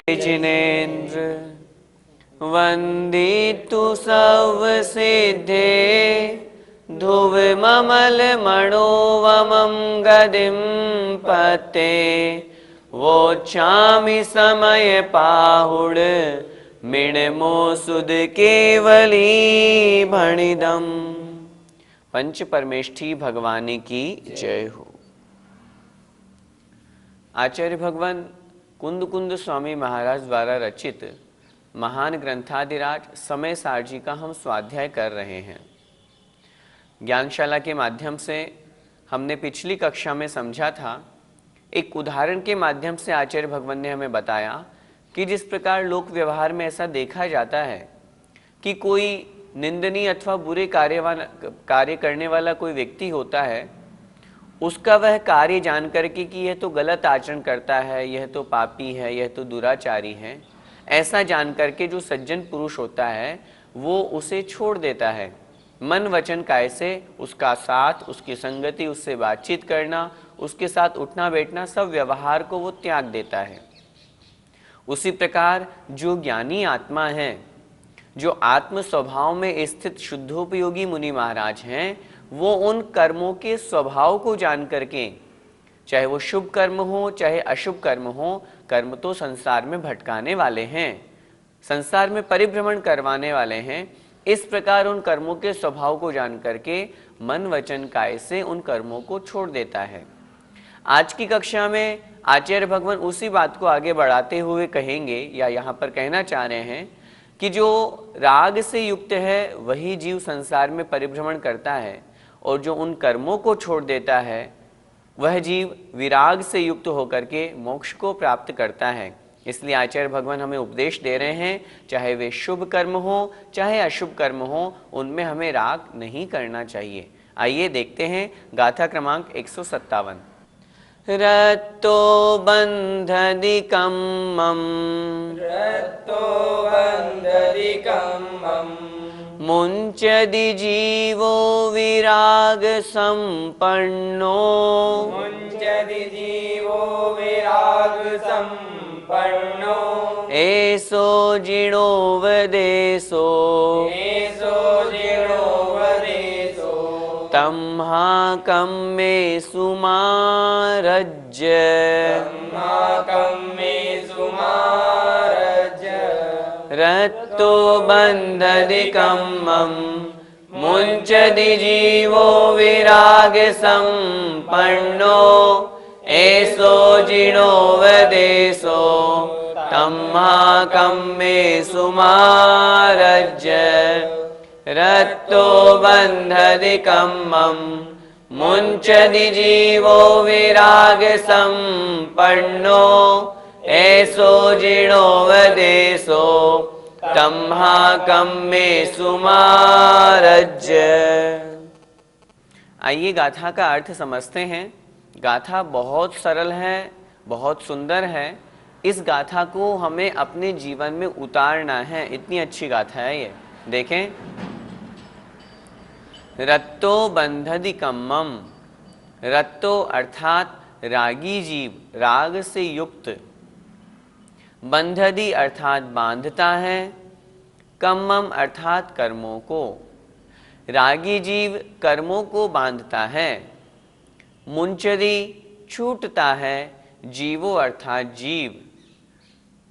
जिनेन्द्र वन्दितु सर्वसिद्धे ध्रुवममल मनोवमं गदिं पते वोच्छामि समय पाहुड मिणमो सुद केवली भणिदम। पंच परमेष्ठी भगवान की जय हो। आचार्य भगवान कुंद कुंद स्वामी महाराज द्वारा रचित महान ग्रंथादिराज समय सार जी का हम स्वाध्याय कर रहे हैं। ज्ञानशाला के माध्यम से हमने पिछली कक्षा में समझा था, एक उदाहरण के माध्यम से आचार्य भगवान ने हमें बताया कि जिस प्रकार लोक व्यवहार में ऐसा देखा जाता है कि कोई निंदनीय अथवा बुरे कार्य करने वाला कोई व्यक्ति होता है, उसका वह कार्य जान करके कि यह तो गलत आचरण करता है, यह तो पापी है, यह तो दुराचारी है, ऐसा जान करके जो सज्जन पुरुष होता है वो उसे छोड़ देता है। मन वचन काय से उसका साथ, उसकी संगति, उससे बातचीत करना, उसके साथ उठना बैठना, सब व्यवहार को वो त्याग देता है। उसी प्रकार जो ज्ञानी आत्मा है, जो आत्म स्वभाव में स्थित शुद्धोपयोगी मुनि महाराज हैं, वो उन कर्मों के स्वभाव को जान करके, चाहे वो शुभ कर्म हो चाहे अशुभ कर्म हो, कर्म तो संसार में भटकाने वाले हैं, संसार में परिभ्रमण करवाने वाले हैं। इस प्रकार उन कर्मों के स्वभाव को जान करके मन वचन काय से उन कर्मों को छोड़ देता है। आज की कक्षा में आचार्य भगवान उसी बात को आगे बढ़ाते हुए कहेंगे, या यहाँ पर कहना चाह रहे हैं कि जो राग से युक्त है वही जीव संसार में परिभ्रमण करता है, और जो उन कर्मों को छोड़ देता है वह जीव विराग से युक्त होकर के मोक्ष को प्राप्त करता है। इसलिए आचार्य भगवान हमें उपदेश दे रहे हैं, चाहे वे शुभ कर्म हो चाहे अशुभ कर्म हो, उनमें हमें राग नहीं करना चाहिए। आइए देखते हैं गाथा क्रमांक 157। रत्तो बंधदिकं मम, रत्तो बंधदिकं मम, मुञ्चति जीवो विराग संपन्नो, मुञ्चति जीवो विराग संपन्नो, एषो जिणोपदेशो, एषो जिणोपदेशो, तम्हाकं मे सुमारज्य, तम्हाकं मे सुमारज्य, रत्तो बन्धदिकं मम, मुञ्चति जीवो विराग संपन्नो, एषो जिणोपदेशो, तम्हाकं मे सुमारज्य, रत्तो बन्धदिकं मम, मुञ्चति जीवो विराग संपन्नो, एषो जिणोपदेशो, तम्हाकं मे सुमारज्य। आइए गाथा का अर्थ समझते हैं। गाथा बहुत सरल है, बहुत सुंदर है। इस गाथा को हमें अपने जीवन में उतारना है, इतनी अच्छी गाथा है ये। देखें, रत्तो बंधदिकं मम, रत्तो अर्थात रागी जीव, राग से युक्त, बंधदी अर्थात बांधता है, कम्मम अर्थात कर्मों को। रागी जीव कर्मों को बांधता है, मुंचदी छूटता है, जीवो अर्थात जीव,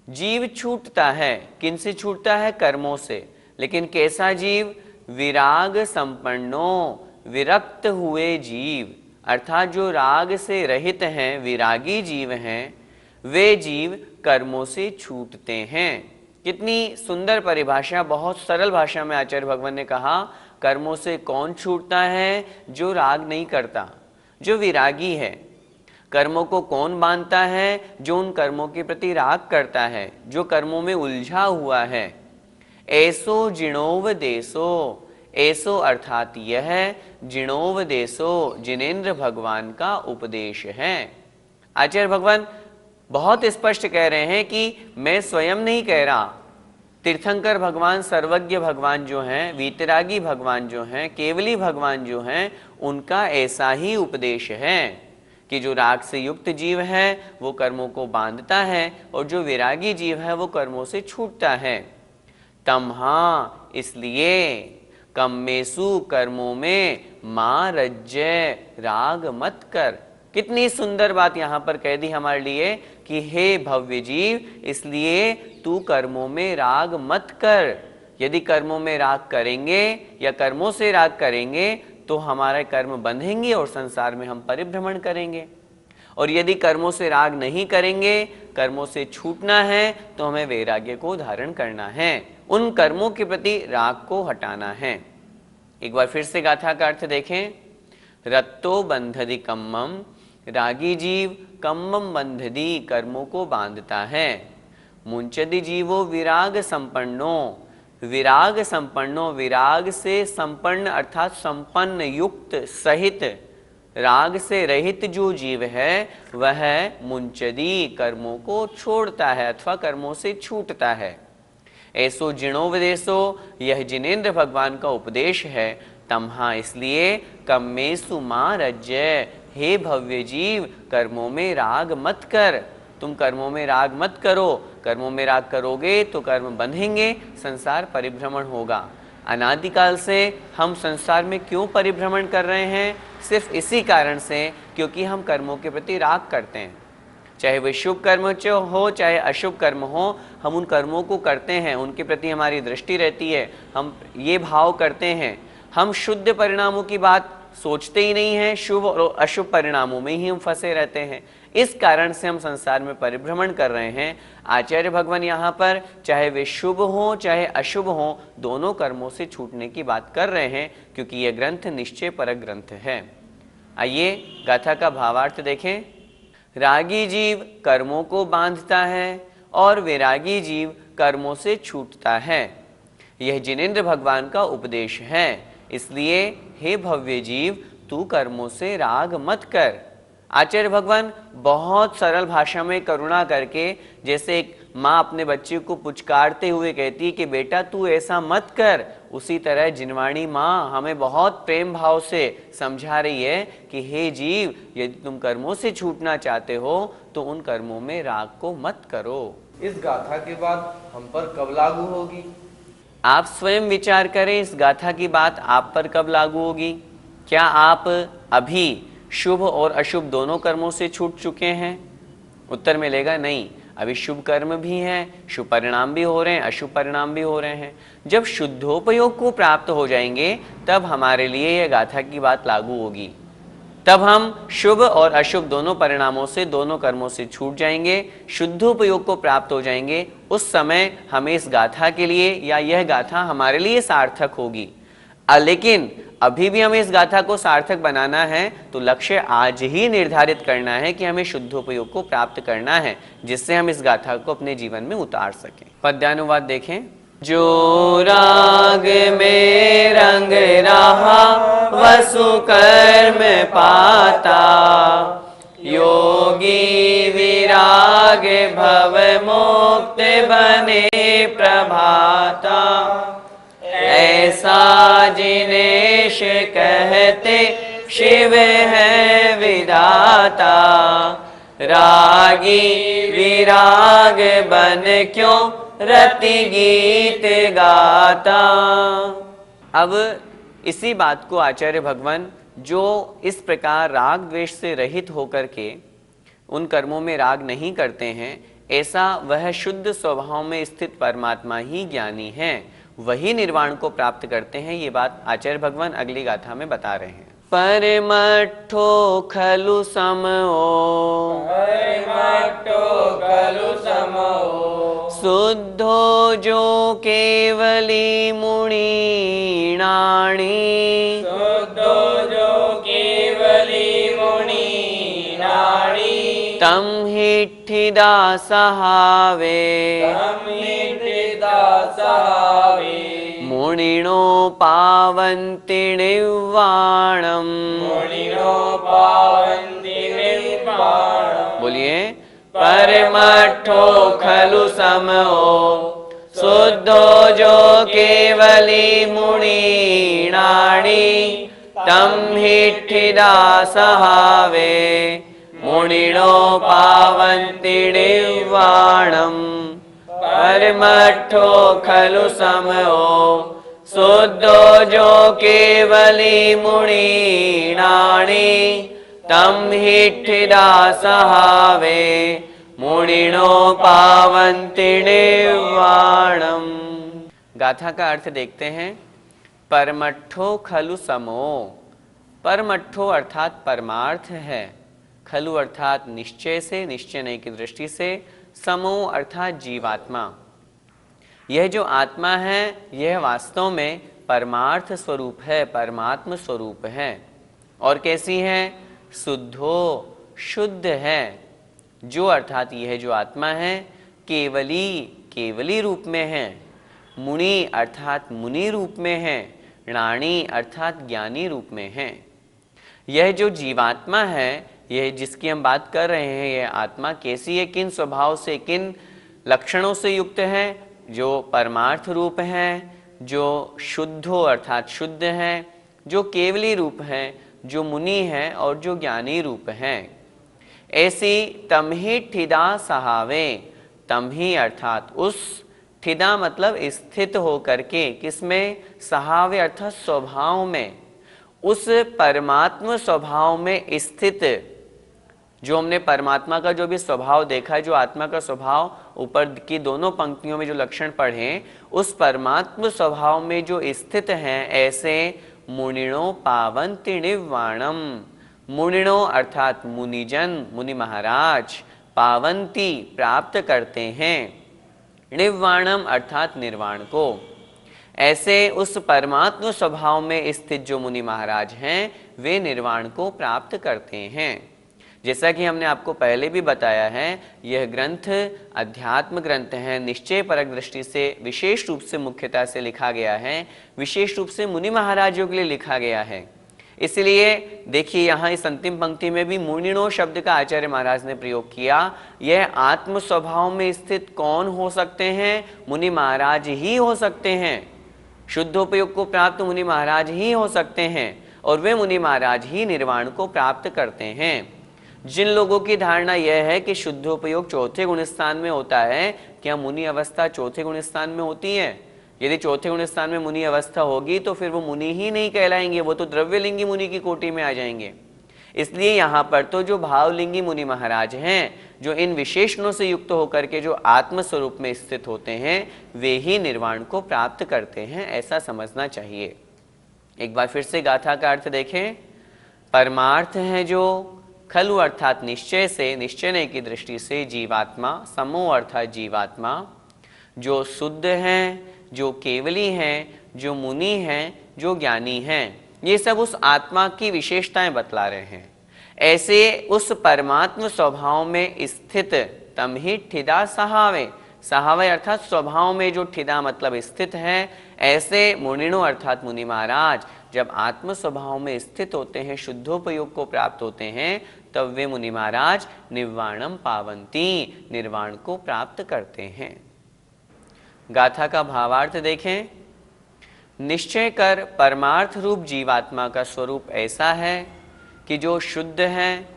जीव छूटता है। किन से छूटता है? कर्मों से। लेकिन कैसा जीव? विराग संपन्नो, विरक्त हुए जीव, अर्थात जो राग से रहित हैं, विरागी जीव हैं, वे जीव कर्मों से छूटते हैं। कितनी सुंदर परिभाषा, बहुत सरल भाषा में आचार्य भगवान ने कहा, कर्मों से कौन छूटता है? जो राग नहीं करता, जो विरागी है। कर्मों को कौन बांधता है? जो उन कर्मों के प्रति राग करता है, जो कर्मों में उलझा हुआ है। ऐसो जिणोपदेशो, ऐसो अर्थात यह, जिणोपदेशो जिनेन्द्र भगवान का उपदेश है। आचार्य भगवान बहुत स्पष्ट कह रहे हैं कि मैं स्वयं नहीं कह रहा, तीर्थंकर भगवान, सर्वज्ञ भगवान जो हैं, वीतरागी भगवान जो हैं, केवली भगवान जो हैं, उनका ऐसा ही उपदेश है कि जो राग से युक्त जीव है वो कर्मों को बांधता है और जो विरागी जीव है वो कर्मों से छूटता है। तमहा, इसलिए कम्मेसु, कर्मों में, मां रज्जय, राग मत कर। कितनी सुंदर बात यहाँ पर कह दी हमारे लिए कि हे भव्य जीव, इसलिए तू कर्मों में राग मत कर। यदि कर्मों में राग करेंगे या कर्मों से राग करेंगे तो हमारे कर्म बंधेंगे और संसार में हम परिभ्रमण करेंगे। और यदि कर्मों से राग नहीं करेंगे, कर्मों से छूटना है, तो हमें वैराग्य को धारण करना है, उन कर्मों के प्रति राग को हटाना है। एक बार फिर से गाथा का अर्थ देखें। रत्तो बंधदि कम्मम, रागी जीव कम्मम बंधदि, कर्मों को बांधता है। मुंचदि जीवो विराग संपन्नो, विराग संपन्नो, विराग से संपन्न अर्थात संपन्न, युक्त, सहित, राग से रहित जो जीव है वह मुंचदी, कर्मों को छोड़ता है अथवा कर्मों से छूटता है। ऐसो जिणोपदेशो, यह जिनेन्द्र भगवान का उपदेश है। तमहा, इसलिए कम्मेसु मां रज्जय, हे भव्य जीव, कर्मों में राग मत कर। तुम कर्मों में राग मत करो। कर्मों में राग करोगे तो कर्म बंधेंगे, संसार परिभ्रमण होगा। अनादिकाल से हम संसार में क्यों परिभ्रमण कर रहे हैं? सिर्फ इसी कारण से क्योंकि हम कर्मों के प्रति राग करते हैं। चाहे वे शुभ कर्म हो चाहे अशुभ कर्म हो, हम उन कर्मों को करते हैं, उनके प्रति हमारी दृष्टि रहती है, हम ये भाव करते हैं। हम शुद्ध परिणामों की बात सोचते ही नहीं हैं, शुभ और अशुभ परिणामों में ही हम फंसे रहते हैं। इस कारण से हम संसार में परिभ्रमण कर रहे हैं। आचार्य भगवान यहाँ पर चाहे वे शुभ हो चाहे अशुभ हो, दोनों कर्मों से छूटने की बात कर रहे हैं, क्योंकि यह ग्रंथ निश्चय परक ग्रंथ है। आइए गाथा का भावार्थ देखें। रागी जीव कर्मों को बांधता है और वैरागी जीव कर्मों से छूटता है। यह जिनेन्द्र भगवान का उपदेश है। इसलिए हे भव्य जीव, तू कर्मों से राग मत कर। आचार्य भगवान बहुत सरल भाषा में करुणा करके, जैसे एक माँ अपने बच्चे को पुचकारते हुए कहती है कि बेटा तू ऐसा मत कर, उसी तरह जिनवाणी माँ हमें बहुत प्रेम भाव से समझा रही है कि हे जीव, यदि तुम कर्मों से छूटना चाहते हो तो उन कर्मों में राग को मत करो। इस गाथा की बात हम पर कब लागू होगी? आप स्वयं विचार करें, इस गाथा की बात आप पर कब लागू होगी? क्या आप अभी शुभ और अशुभ दोनों कर्मों से छूट चुके हैं? उत्तर मिलेगा नहीं। अभी शुभ कर्म भी हैं, शुभ परिणाम भी हो रहे हैं, अशुभ परिणाम भी हो रहे हैं। जब शुद्धोपयोग को प्राप्त हो जाएंगे तब हमारे लिए यह गाथा की बात लागू होगी। तब हम शुभ और अशुभ दोनों परिणामों से, दोनों कर्मों से छूट जाएंगे, शुद्धोपयोग को प्राप्त हो जाएंगे। उस समय हमें इस गाथा के लिए या यह गाथा हमारे लिए सार्थक होगी। लेकिन अभी भी हमें इस गाथा को सार्थक बनाना है तो लक्ष्य आज ही निर्धारित करना है कि हमें शुद्धोपयोग को प्राप्त करना है, जिससे हम इस गाथा को अपने जीवन में उतार सकें। पद्यानुवाद देखें। जो राग में रंग रहा वसु कर्म पाता, योगी विराग भव मुक्त बने प्रभाता। ऐसा जिनेश कहते शिव है विधाता, रागी विराग बन क्यों रति गीत गाता। अब इसी बात को आचार्य भगवान जो इस प्रकार राग द्वेष से रहित होकर के उन कर्मों में राग नहीं करते हैं, ऐसा वह शुद्ध स्वभाव में स्थित परमात्मा ही ज्ञानी है, वही निर्वाण को प्राप्त करते हैं। ये बात आचार्य भगवान अगली गाथा में बता रहे हैं। परमठो खलु समओ, परमट्टो खलु समओ, शुद्धो जो केवली मुनीणाणी, शुद्धो जो केवली मुनीणाणी। तम हिठिदा सहावे, तम हिठिदा सहावे, मुनिनो पावन्ति निर्वाणम। मुनिनो पावन्ति निर्वाणम। बोलिए। परमट्ठो खलु समओ, शुद्धो जो केवली मुनीणाणी। तम हिठिदा सहावे, मुनिनो पावन्ति निर्वाणम् परमट्ठो खलु समयो शुद्धो जो केवली मुनीनानि तम हिठिदा सहावे मुनिनो पावन्ति निर्वाणम्। गाथा का अर्थ देखते हैं। परमट्ठो खलु समो, परमट्ठो अर्थात परमार्थ है, खलु अर्थात निश्चय से, निश्चय नहीं की दृष्टि से, समो अर्थात जीवात्मा। यह जो आत्मा है यह वास्तव में परमार्थ स्वरूप है, परमात्म स्वरूप है। और कैसी है? शुद्धो, शुद्ध है। जो अर्थात यह जो आत्मा है केवली, केवली रूप में है। मुनि अर्थात मुनि रूप में है। णाणी अर्थात ज्ञानी रूप में है। यह जो जीवात्मा है, यह जिसकी हम बात कर रहे हैं, यह आत्मा कैसी है, किन स्वभाव से, किन लक्षणों से युक्त है? जो परमार्थ रूप है, जो शुद्धो अर्थात शुद्ध है, जो केवली रूप है, जो मुनि है और जो ज्ञानी रूप है। ऐसी तमहि ठिदा सहावे, तमहि अर्थात उस, ठिदा मतलब स्थित हो करके, किसमें? सहावे अर्थात स्वभाव में, उस परमात्म स्वभाव में स्थित। जो हमने परमात्मा का जो भी स्वभाव देखा है, जो आत्मा का स्वभाव ऊपर की दोनों पंक्तियों में जो लक्षण पढ़े, उस परमात्म स्वभाव में जो स्थित हैं, ऐसे मुनिणो पावन्ति निर्वाणम। मुनिणो अर्थात मुनिजन, मुनि महाराज, पावन्ति प्राप्त करते हैं, निर्वाणम अर्थात निर्वाण को। ऐसे उस परमात्म स्वभाव में स्थित जो मुनि महाराज हैं, वे निर्वाण को प्राप्त करते हैं। जैसा कि हमने आपको पहले भी बताया है, यह ग्रंथ अध्यात्म ग्रंथ है, निश्चय परक दृष्टि से विशेष रूप से मुख्यता से लिखा गया है, विशेष रूप से मुनि महाराजों के लिए लिखा गया है। इसलिए देखिए यहाँ इस अंतिम पंक्ति में भी मुनिणो शब्द का आचार्य महाराज ने प्रयोग किया। यह आत्म स्वभाव में स्थित कौन हो सकते हैं? मुनि महाराज ही हो सकते हैं। शुद्धोपयोग को प्राप्त मुनि महाराज ही हो सकते हैं और वे मुनि महाराज ही निर्वाण को प्राप्त करते हैं। जिन लोगों की धारणा यह है कि शुद्धोपयोग चौथे गुण स्थान में होता है, क्या मुनि अवस्था चौथे गुण स्थान में होती है? यदि चौथे गुण स्थान में मुनि अवस्था होगी तो फिर वो मुनि ही नहीं कहलाएंगे, वो तो द्रव्यलिंगी मुनि की कोटि में आ जाएंगे। इसलिए यहाँ पर तो जो भावलिंगी मुनि महाराज हैं, जो इन विशेषणों से युक्त होकर के जो आत्म स्वरूप में स्थित होते हैं, वे ही निर्वाण को प्राप्त करते हैं, ऐसा समझना चाहिए। एक बार फिर से गाथा का अर्थ देखें। परमार्थ है जो, खलु अर्थात निश्चय से, निश्चय नहीं की दृष्टि से, जीवात्मा, समो अर्थात जीवात्मा, जो शुद्ध हैं, जो केवली हैं, जो मुनि हैं, जो ज्ञानी हैं, ये सब उस आत्मा की विशेषताएं बतला रहे हैं। ऐसे उस परमात्म स्वभाव में स्थित तमहि ठिदा सहावे, सहावे अर्थात स्वभाव में जो ठिदा मतलब स्थित है, ऐसे मुनिणो अर्थात मुनि महाराज जब आत्म स्वभाव में स्थित होते हैं, शुद्धोपयोग को प्राप्त होते हैं, तब वे मुनि महाराज निर्वाणम पावन्ति, निर्वाण को प्राप्त करते हैं। गाथा का भावार्थ देखें। निश्चय कर परमार्थ रूप जीवात्मा का स्वरूप ऐसा है कि जो शुद्ध है,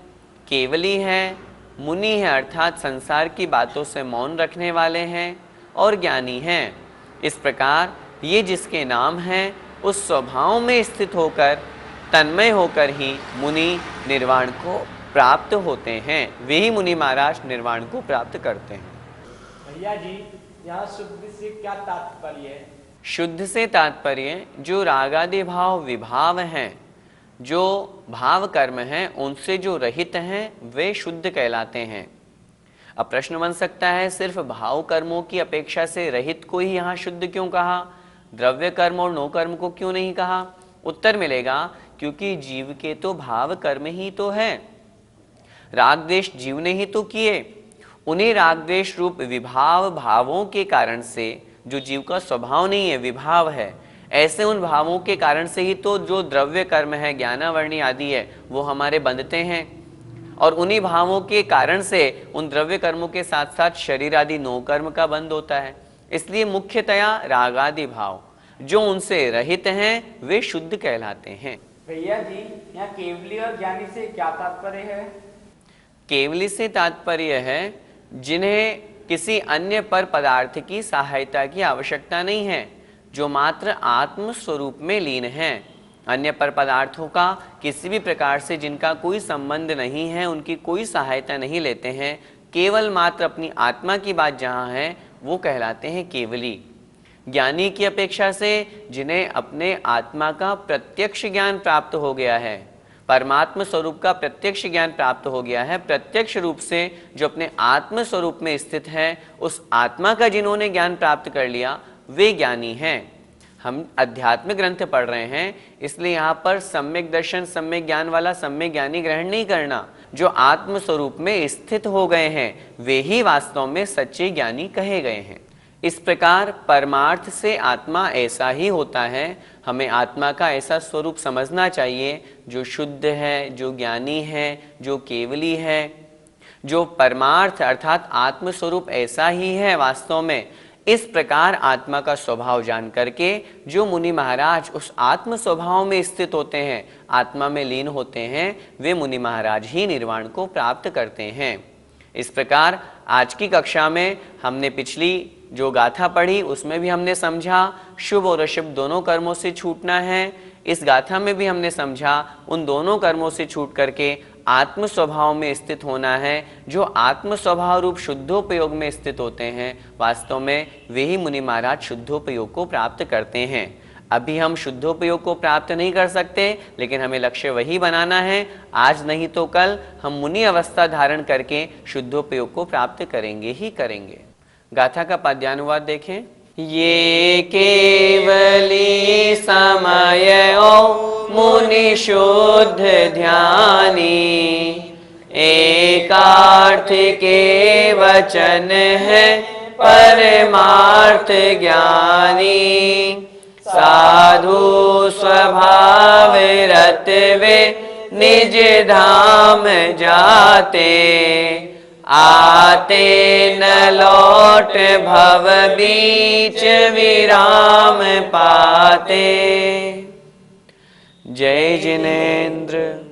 केवली है, मुनि है अर्थात संसार की बातों से मौन रखने वाले हैं और ज्ञानी हैं। इस प्रकार ये जिसके नाम हैं, उस स्वभाव में स्थित होकर, तन्मय होकर ही मुनि निर्वाण को प्राप्त होते हैं। वे ही मुनि महाराज निर्वाण को प्राप्त करते हैं। भैया जी, यहाँ शुद्ध से क्या तात्पर्य है? शुद्ध से तात्पर्य जो रागादि भाव विभाव हैं, जो भाव कर्म हैं, उनसे जो रहित हैं, वे शुद्ध कहलाते हैं। अब प्रश्न बन सकता है, सिर्फ भाव कर्मों की अपेक्षा से रहित को ही यहाँ शुद्ध क्यों कहा, द्रव्य कर्म और नो कर्म को क्यों नहीं कहा? उत्तर मिलेगा, क्योंकि जीव के तो भाव कर्म ही तो है, राग द्वेष जीव ने ही तो किए। उन्हीं राग द्वेष रूप विभाव भावों के कारण से, जो जीव का स्वभाव नहीं है, विभाव है, ऐसे उन भावों के कारण से ही तो जो द्रव्य कर्म है, ज्ञानावर्णी आदि है, वो हमारे बंधते हैं। और उन्हीं भावों के कारण से उन द्रव्य कर्मों के साथ साथ शरीर आदि नो कर्म का बंध होता है। इसलिए मुख्यतया रागादि भाव जो उनसे रहित हैं, वे शुद्ध कहलाते हैं। भैया जी, यहाँ केवली और ज्ञानी से क्या तात्पर्य है? केवली से तात्पर्य है जिन्हें किसी अन्य पर पदार्थ की सहायता की आवश्यकता नहीं है, जो मात्र आत्म स्वरूप में लीन हैं। अन्य पर पदार्थों का किसी भी प्रकार से जिनका कोई संबंध नहीं है, उनकी कोई सहायता नहीं लेते हैं, केवल मात्र अपनी आत्मा की बात जहाँ है वो कहलाते हैं केवली। ज्ञानी की अपेक्षा से जिन्हें अपने आत्मा का प्रत्यक्ष ज्ञान प्राप्त हो गया है, परमात्म स्वरूप का प्रत्यक्ष ज्ञान प्राप्त हो गया है, प्रत्यक्ष रूप से जो अपने आत्म स्वरूप में स्थित है, उस आत्मा का जिन्होंने ज्ञान प्राप्त कर लिया वे ज्ञानी हैं। हम अध्यात्म ग्रंथ पढ़ रहे हैं, इसलिए यहाँ पर सम्यक दर्शन सम्यक ज्ञान वाला सम्यक ज्ञानी ग्रहण नहीं करना। जो आत्म स्वरूप में स्थित हो गए हैं वे ही वास्तव में सच्चे ज्ञानी कहे गए हैं। इस प्रकार परमार्थ से आत्मा ऐसा ही होता है। हमें आत्मा का ऐसा स्वरूप समझना चाहिए जो शुद्ध है, जो ज्ञानी है, जो केवली है। जो परमार्थ अर्थात आत्म स्वरूप ऐसा ही है वास्तव में। इस प्रकार आत्मा का स्वभाव जान करके जो मुनि महाराज उस आत्म स्वभाव में स्थित होते हैं, आत्मा में लीन होते हैं, वे मुनि महाराज ही निर्वाण को प्राप्त करते हैं। इस प्रकार आज की कक्षा में हमने पिछली जो गाथा पढ़ी उसमें भी हमने समझा शुभ और अशुभ दोनों कर्मों से छूटना है। इस गाथा में भी हमने समझा उन दोनों कर्मों से छूट करके आत्म स्वभाव में स्थित होना है। जो आत्म स्वभाव रूप शुद्धोपयोग में स्थित होते हैं, वास्तव में वे ही मुनि महाराज शुद्धोपयोग को प्राप्त करते हैं। अभी हम शुद्धोपयोग को प्राप्त नहीं कर सकते, लेकिन हमें लक्ष्य वही बनाना है। आज नहीं तो कल हम मुनि अवस्था धारण करके शुद्धोपयोग को प्राप्त करेंगे ही करेंगे। गाथा का पद्यानुवाद देखें। ये केवली समयो मुनि शुद्ध ध्यानी, एकार्थ के वचन है परमार्थ ज्ञानी। साधु स्वभाव रत वे निज धाम जाते, आते न लौट भव बीच विराम पाते। जय जिनेन्द्र।